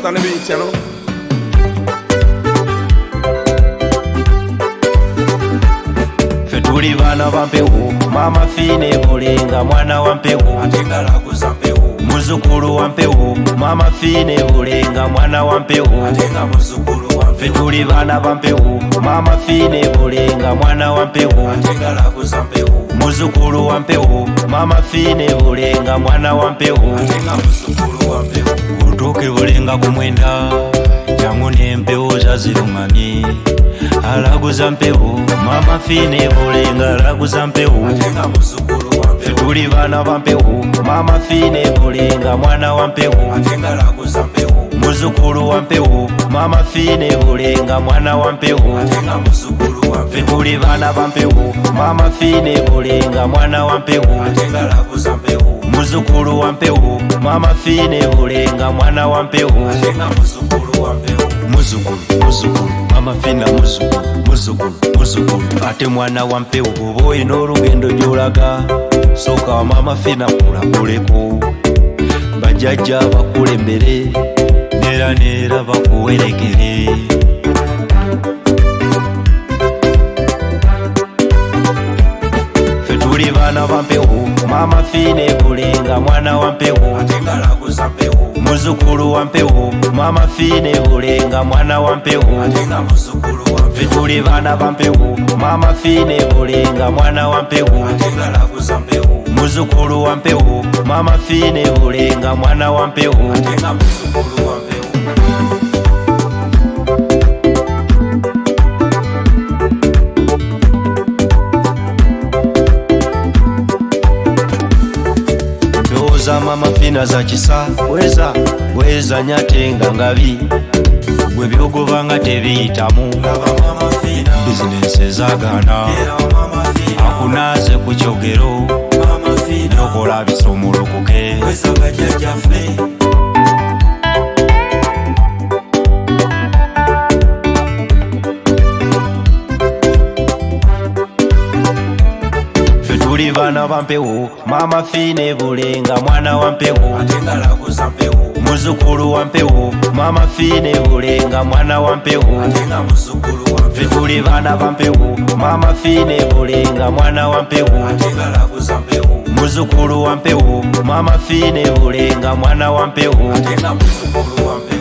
Just on the beach, you know. Fetuli bana bampewo, mama fine bulenga mwana wampewo, Atenga lagu zampewo, muzukulu wampewo, mama fine bulenga mwana wampewo, atenga muzukulu wampewo, fetuli bana bampewo, mama fine bulenga mwana wampewo, atenga lagu zampewo, muzukulu wampewo, mama fine bulenga mwana wampewo, atenga muzukulu wampewo, utuke bulenga kumwenda jangu nempewo zazirumamye alaguza mpewo, mama fine bulenga alaguza mpewo, atenga muzukulu wampewo, fetuli bana bampewo, mama fine bulenga mwana wampewo, atenga lagu zampewo, muzukulu wampewo, mama fine bulenga mwana wampewo, atenga muzukulu wampewo, fetuli bana bampewo, mama fine bulenga mwana wampewo, atenga lagu zampewo, muzukulu wampewo, mama fine bulenga mwana wampewo, atenga muzukulu wampewo, muzukulu muzukulu mama fina muzukulu muzukulu muzukulu ate mwana wampewo oba olina olugendo gyolaga soka wa mama fina kulaguleko bajjajja bakulembere neera neera bakuwerekere fetuli baana bampewo mama fine bulenga mwana wampewo atenga lagu zampewo, muzukulu wampewo mama fine bulenga mwana wampewo atenga muzukulu wampewo, fetuli bana bampewo mama fine bulenga mwana wampewo atenga lagu zampewo, muzukulu wampewo mama fine bulenga mwana wampewo atenga muzukulu wampewo, ndowooza mama fina za kisa bweza nyatenga ngabi gwe byogoba nga tebiyitamu laba mama fina, bizinensi ezagaana era mama fina, akunaze ku kyogero mama fina, lokola bisomulukuke weza bajjajjaffe, fetuli bana bampewo mama fine bulenga mwana wampewo atenga lagu zampewo, muzukulu wampewo mama fine bulenga mwana wampewo atenga muzukulu wampewo, fetuli bana bampewo mama fine bulenga mwana wampewo atenga lagu zampewo, muzukulu wampewo mama fine bulenga mwana wampewo atenga muzukulu wampewo,